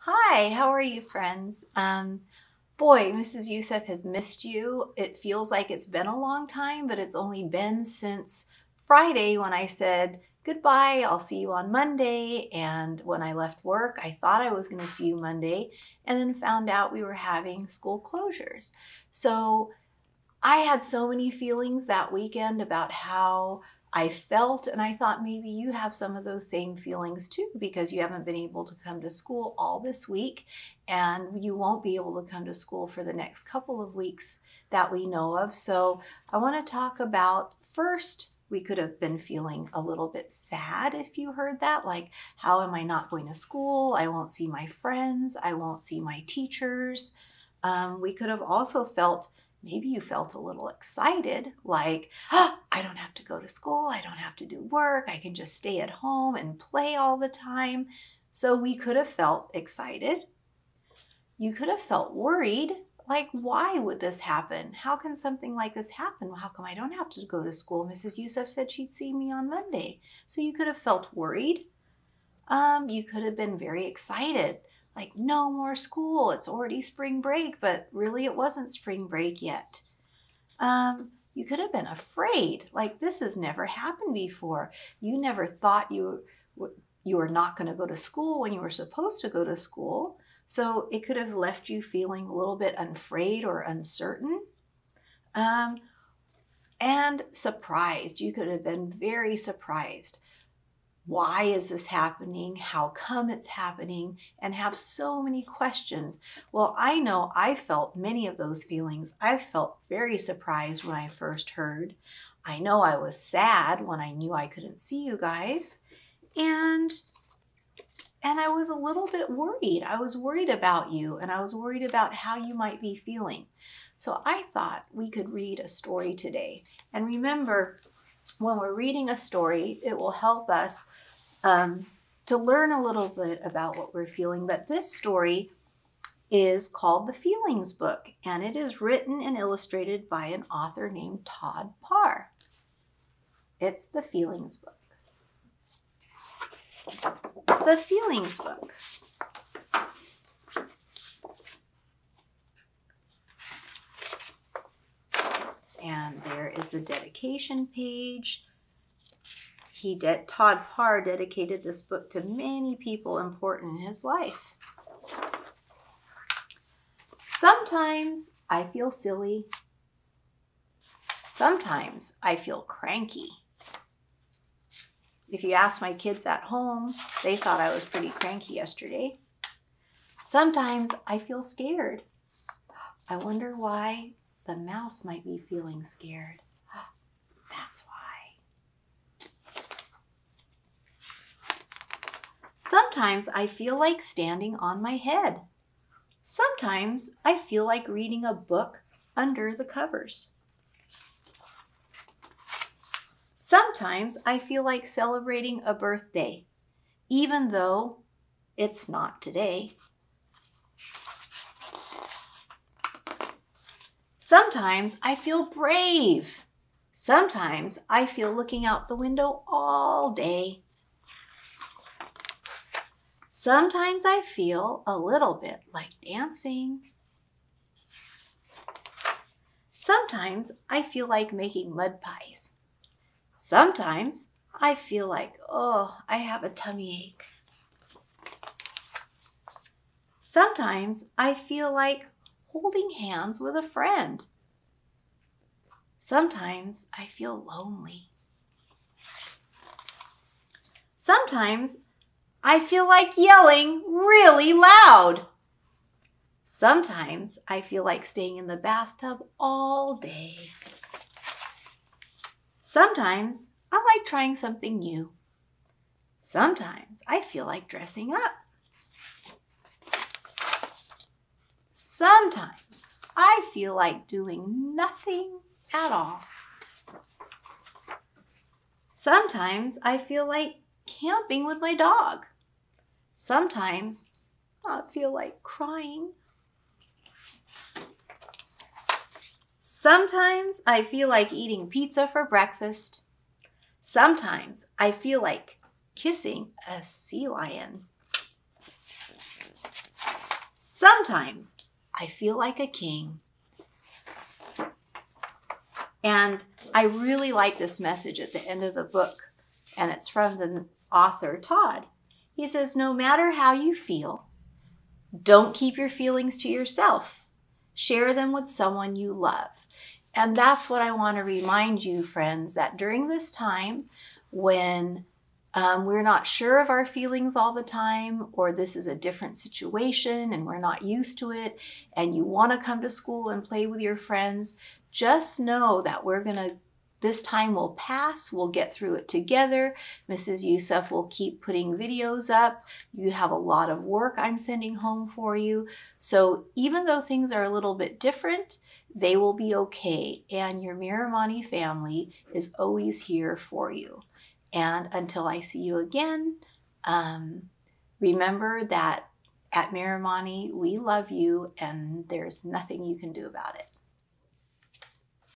Hi, how are you, friends? Boy, Mrs. Youssef has missed you. It feels like it's been a long time, but it's only been since Friday when I said goodbye, I'll see you on Monday. And when I left work, I thought I was going to see you Monday and then found out we were having school closures. So I had so many feelings that weekend about how I felt, and I thought maybe you have some of those same feelings too because you haven't been able to come to school all this week, and you won't be able to come to school for the next couple of weeks that we know of. So I want to talk about first. We could have been feeling a little bit sad if you heard that, like, how am I not going to school? I won't see my friends. I won't see my teachers. We could have also felt maybe you felt a little excited, like, oh, I don't have to go to school, I don't have to do work, I can just stay at home and play all the time. So we could have felt excited. You could have felt worried, like, why would this happen? How can something like this happen? How come I don't have to go to school? Mrs. Youssef said she'd see me on Monday. So you could have felt worried. You could have been very excited, like, no more school, it's already spring break, but really it wasn't spring break yet. You could have been afraid, like, this has never happened before. You never thought you were not going to go to school when you were supposed to go to school. So it could have left you feeling a little bit afraid or uncertain. And surprised. You could have been very surprised. Why is this happening? How come it's happening? And have so many questions. Well, I know I felt many of those feelings. I felt very surprised when I first heard. I know I was sad when I knew I couldn't see you guys. And I was a little bit worried. I was worried about you, and I was worried about how you might be feeling. So I thought we could read a story today. And remember, when we're reading a story, it will help us to learn a little bit about what we're feeling. But this story is called The Feelings Book, and it is written and illustrated by an author named Todd Parr. It's The Feelings Book. The Feelings Book. And there is the dedication page. Todd Parr dedicated this book to many people important in his life. Sometimes I feel silly. Sometimes I feel cranky. If you ask my kids at home, they thought I was pretty cranky yesterday. Sometimes I feel scared. I wonder why the mouse might be feeling scared. That's why. Sometimes I feel like standing on my head. Sometimes I feel like reading a book under the covers. Sometimes I feel like celebrating a birthday, even though it's not today. Sometimes I feel brave. Sometimes I feel looking out the window all day. Sometimes I feel a little bit like dancing. Sometimes I feel like making mud pies. Sometimes I feel like, oh, I have a tummy ache. Sometimes I feel like holding hands with a friend. Sometimes I feel lonely. Sometimes I feel like yelling really loud. Sometimes I feel like staying in the bathtub all day. Sometimes I like trying something new. Sometimes I feel like dressing up. Sometimes I feel like doing nothing at all. Sometimes I feel like camping with my dog. Sometimes I feel like crying. Sometimes I feel like eating pizza for breakfast. Sometimes I feel like kissing a sea lion. sometimes I feel like a king. And I really like this message at the end of the book, and it's from the author, Todd. He says, no matter how you feel, don't keep your feelings to yourself. Share them with someone you love. And that's what I want to remind you, friends, that during this time when we're not sure of our feelings all the time, or this is a different situation and we're not used to it, and you want to come to school and play with your friends, just know that this time will pass. We'll get through it together. Mrs. Youssef will keep putting videos up. You have a lot of work I'm sending home for you. So even though things are a little bit different, they will be okay. And your Miramani family is always here for you. And until I see you again, remember that at Miramani, we love you and there's nothing you can do about it.